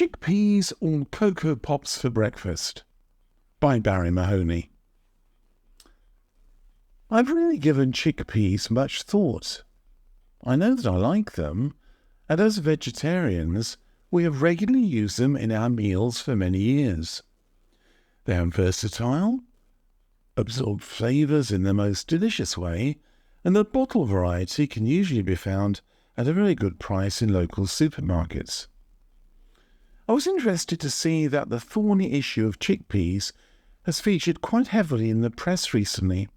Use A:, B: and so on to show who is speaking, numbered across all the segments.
A: Chickpeas or Cocoa Pops for breakfast by Barrie Mahoney. I've really given chickpeas much thought. I know that I like them, and as vegetarians, we have regularly used them in our meals for many years. They are versatile, absorb flavours in the most delicious way, and the bottle variety can usually be found at a very good price in local supermarkets. I was interested to see that the thorny issue of chickpeas has featured quite heavily in the press recently.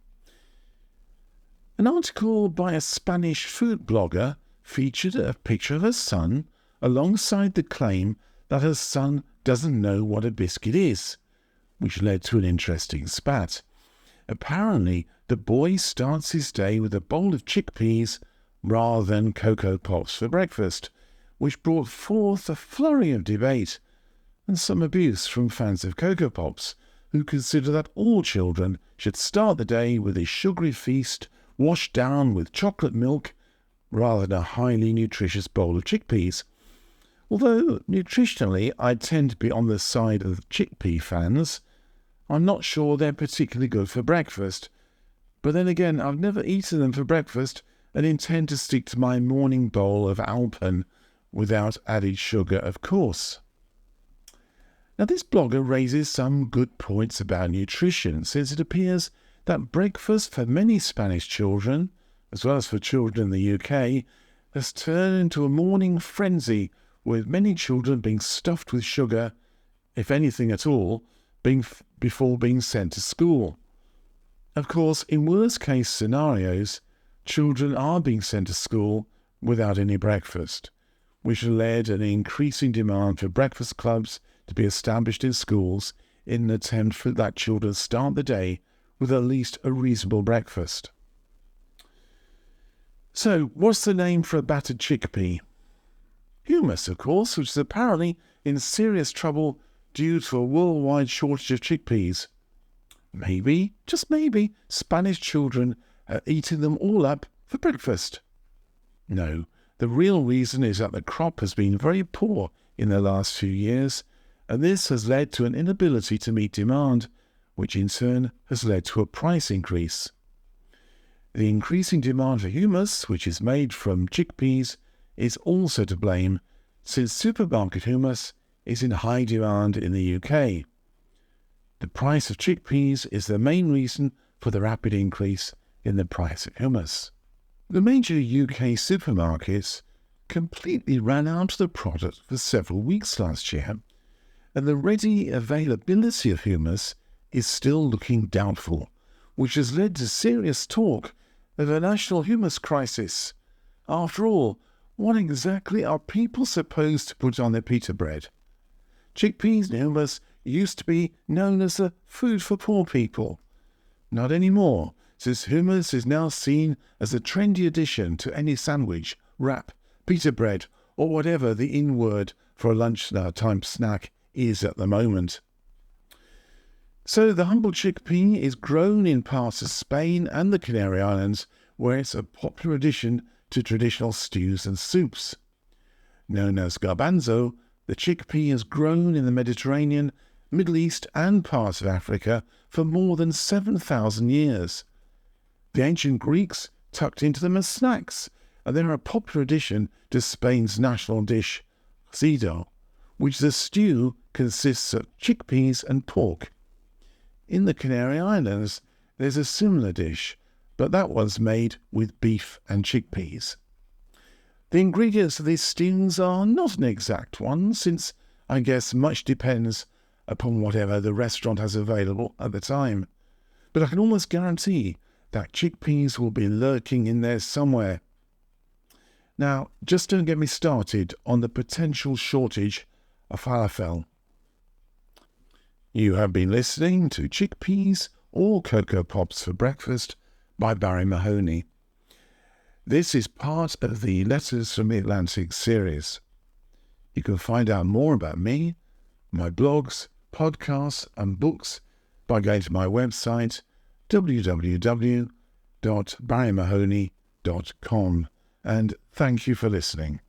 A: An article by a Spanish food blogger featured a picture of her son alongside the claim that her son doesn't know what a biscuit is, which led to an interesting spat. Apparently, the boy starts his day with a bowl of chickpeas rather than Cocoa Pops for breakfast, which brought forth a flurry of debate and some abuse from fans of Cocoa Pops, who consider that all children should start the day with a sugary feast washed down with chocolate milk rather than a highly nutritious bowl of chickpeas. Although nutritionally I tend to be on the side of chickpea fans, I'm not sure they're particularly good for breakfast. But then again, I've never eaten them for breakfast and intend to stick to my morning bowl of Alpen without added sugar, of course. Now, this blogger raises some good points about nutrition, since it appears that breakfast for many Spanish children, as well as for children in the UK, has turned into a morning frenzy, with many children being stuffed with sugar, if anything at all, before being sent to school. Of course, in worst-case scenarios, children are being sent to school without any breakfast, which has led to an increasing demand for breakfast clubs to be established in schools in an attempt for that children start the day with at least a reasonable breakfast. So, what's the name for a battered chickpea? Humus, of course, which is apparently in serious trouble due to a worldwide shortage of chickpeas. Maybe, just maybe, Spanish children are eating them all up for breakfast. No, the real reason is that the crop has been very poor in the last few years, and this has led to an inability to meet demand, which in turn has led to a price increase. The increasing demand for humus, which is made from chickpeas, is also to blame, since supermarket humus is in high demand in the UK. The price of chickpeas is the main reason for the rapid increase in the price of humus. The major UK supermarkets completely ran out of the product for several weeks last year, and the ready availability of humus is still looking doubtful, which has led to serious talk of a national humus crisis. After all, what exactly are people supposed to put on their pita bread? Chickpeas and humus used to be known as the food for poor people. Not anymore, since humus is now seen as a trendy addition to any sandwich, wrap, pita bread, or whatever the in word for a lunchtime snack is at the moment. So the humble chickpea is grown in parts of Spain and the Canary Islands, where it's a popular addition to traditional stews and soups. Known as garbanzo, the chickpea has grown in the Mediterranean, Middle East and parts of Africa for more than 7,000 years. The ancient Greeks tucked into them as snacks, and they're a popular addition to Spain's national dish, cocido, which is a stew consists of chickpeas and pork. In the Canary Islands, there's a similar dish, but that one's made with beef and chickpeas. The ingredients of these stews are not an exact one, since I guess much depends upon whatever the restaurant has available at the time. But I can almost guarantee that chickpeas will be lurking in there somewhere. Now, just don't get me started on the potential shortage of falafel. You have been listening to Chickpeas or Cocoa Pops for Breakfast by Barrie Mahoney. This is part of the Letters from the Atlantic series. You can find out more about me, my blogs, podcasts and books by going to my website www.barriemahoney.com, and thank you for listening.